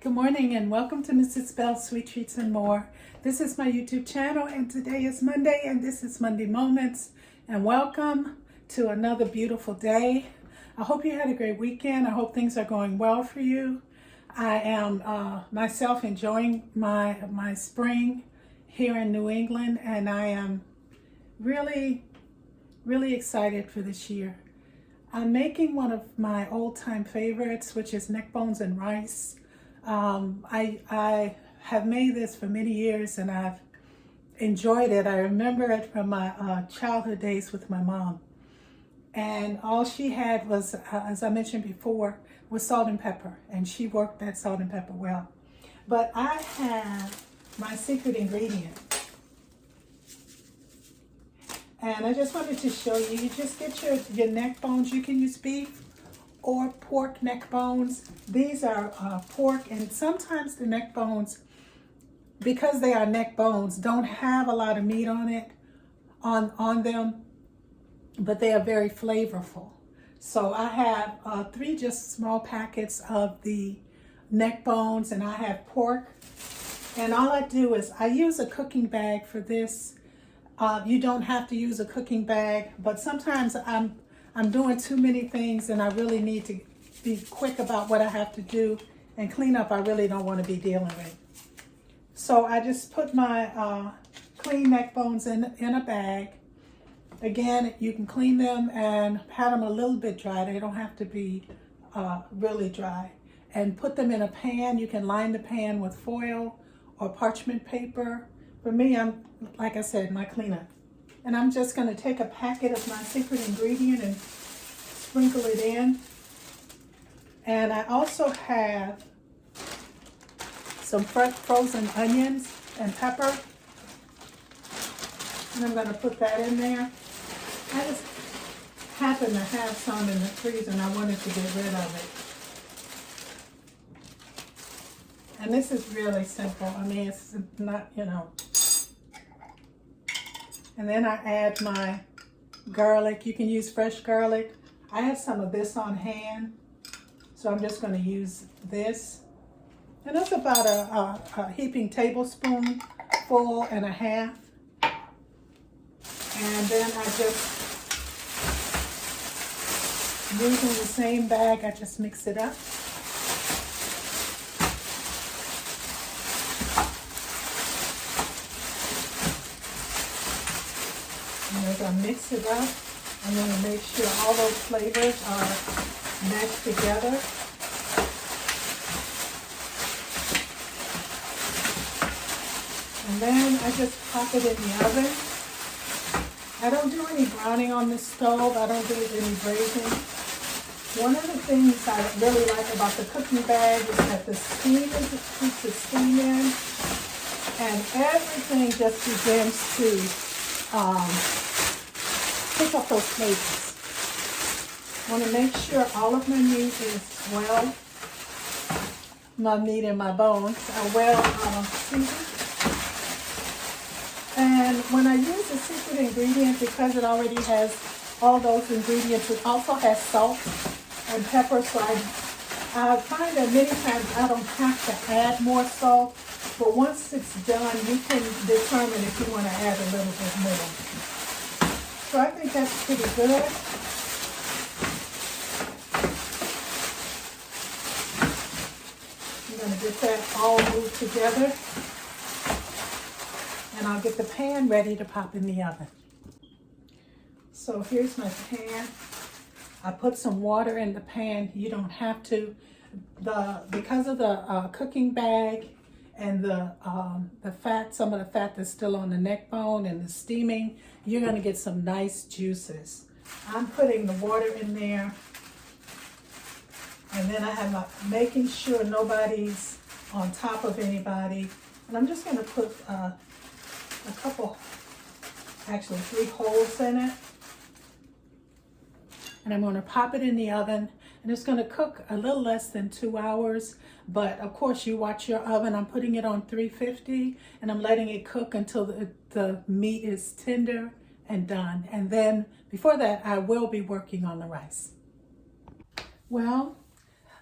Good morning and welcome to Mrs. Bell's Sweet Treats and More. This is my YouTube channel and today is Monday and this is Monday Moments. And welcome to another beautiful day. I hope you had a great weekend. I hope things are going well for you. I am myself enjoying my spring here in New England, and I am really excited for this year. I'm making one of my old-time favorites, which is neckbones and rice. I have made this for many years and I've enjoyed it. I remember it from my childhood days with my mom. And all she had was, as I mentioned before, was salt and pepper. And she worked that salt and pepper well. But I have my secret ingredient. And I just wanted to show you, you just get your neck bones. You can use beef or pork neck bones. These are pork, and sometimes the neck bones, because they are neck bones, don't have a lot of meat on them, but they are very flavorful. So I have 3 just small packets of the neck bones, and I have pork. And all I do is I use a cooking bag for this. You don't have to use a cooking bag, but sometimes I'm doing too many things and I really need to be quick about what I have to do, and cleanup I really don't want to be dealing with. So I just put my clean neck bones in a bag. Again, you can clean them and pat them a little bit dry. They don't have to be really dry. And put them in a pan. You can line the pan with foil or parchment paper. For me, like I said, my cleanup. And I'm just going to take a packet of my secret ingredient and sprinkle it in. And I also have some fresh frozen onions and pepper. And I'm going to put that in there. I just happen to have some in the freezer and I wanted to get rid of it. And this is really simple. I mean, it's not, And then I add my garlic. You can use fresh garlic. I have some of this on hand, so I'm just going to use this. And that's about a heaping tablespoonful and a half. And then I just, using the same bag, I just mix it up. And as I mix it up, I'm going to make sure all those flavors are mashed together. And then I just pop it in the oven. I don't do any browning on the stove. I don't do any braising. One of the things I really like about the cooking bag is that the steam keeps the steam in, and everything just begins to pick up those flavors. I want to make sure all of my meat is well, my meat and my bones are well seasoned. And when I use the secret ingredient, because it already has all those ingredients, it also has salt and pepper, so I find that many times I don't have to add more salt. But once it's done, you can determine if you want to add a little bit more. So I think that's pretty good. I'm going to get that all moved together. And I'll get the pan ready to pop in the oven. So here's my pan. I put some water in the pan. You don't have to. Because of the cooking bag, and the fat, some of the fat that's still on the neck bone and the steaming, you're going to get some nice juices. I'm putting the water in there, and then I have making sure nobody's on top of anybody. And I'm just going to put a couple, actually 3 holes in it. And I'm going to pop it in the oven. And it's going to cook a little less than 2 hours. But of course, you watch your oven. I'm putting it on 350 and I'm letting it cook until the meat is tender and done. And then before that, I will be working on the rice. Well,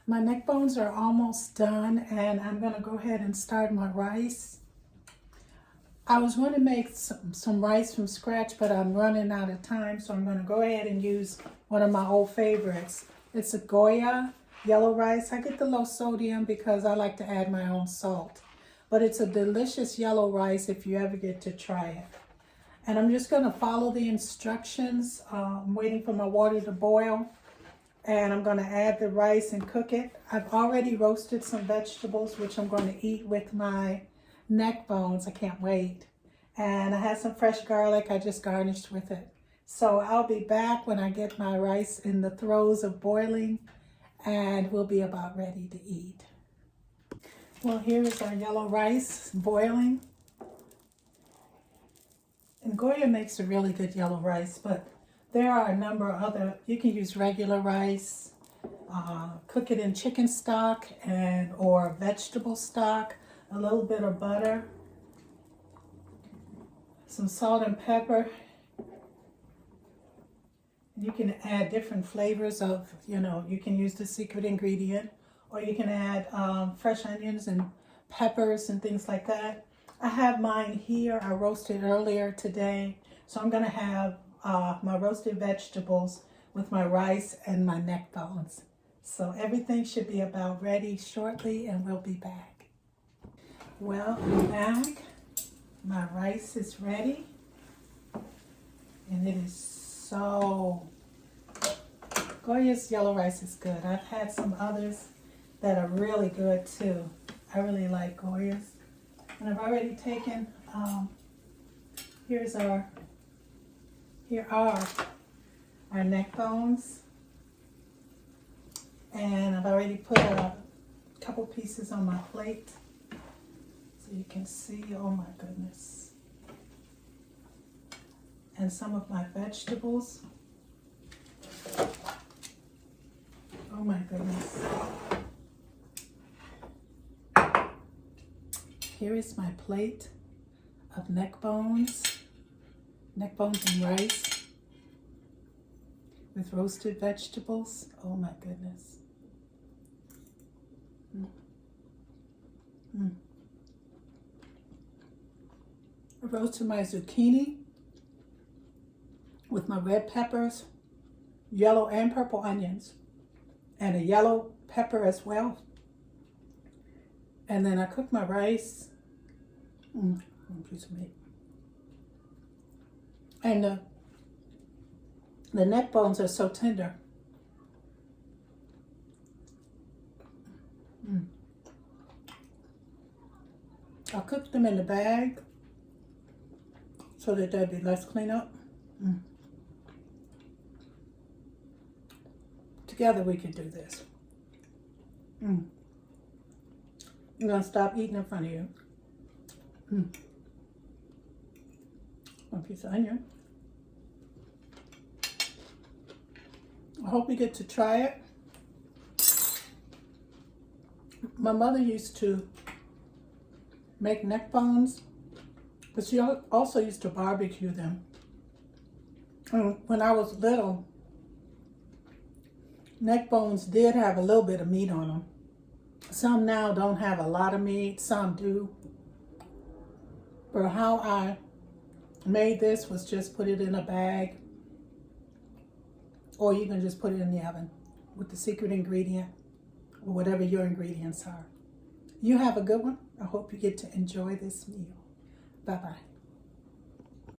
My neck bones are almost done, and I'm gonna go ahead and start my rice. I was going to make some rice from scratch, but I'm running out of time, so I'm going to go ahead and use one of my old favorites. It's a Goya yellow rice. I get the low sodium because I like to add my own salt. But it's a delicious yellow rice if you ever get to try it. And I'm just going to follow the instructions. I'm waiting for my water to boil. And I'm going to add the rice and cook it. I've already roasted some vegetables, which I'm going to eat with my neck bones. I can't wait. And I had some fresh garlic I just garnished with it. So I'll be back when I get my rice in the throes of boiling, and we'll be about ready to eat. Well, here is our yellow rice boiling. And Goya makes a really good yellow rice, but there are a number of other, you can use regular rice, cook it in chicken stock or vegetable stock, a little bit of butter, some salt and pepper. You can add different flavors of, you can use the secret ingredient, or you can add fresh onions and peppers and things like that. I have mine here. I roasted earlier today. So I'm going to have my roasted vegetables with my rice and my neck bones. So everything should be about ready shortly, and we'll be back. Well, I'm back. My rice is ready, and it is so, Goya's yellow rice is good. I've had some others that are really good too. I really like Goya's. And I've already taken, here are our neck bones. And I've already put a couple pieces on my plate. So you can see, oh my goodness. And some of my vegetables. Oh my goodness. Here is my plate of neck bones and rice with roasted vegetables. Oh my goodness. I roasted my zucchini with my red peppers, yellow and purple onions, and a yellow pepper as well. And then I cooked my rice. One piece of meat. And the neck bones are so tender. I cooked them in the bag so that there'd be less cleanup. Together we can do this. I'm gonna stop eating in front of you. One piece of onion. I hope you get to try it. My mother used to make neck bones, but she also used to barbecue them. And when I was little, neck bones did have a little bit of meat on them. Some now don't have a lot of meat, some do. But how I made this was just put it in a bag, or you can just put it in the oven with the secret ingredient, or whatever your ingredients are. You have a good one. I hope you get to enjoy this meal. Bye-bye.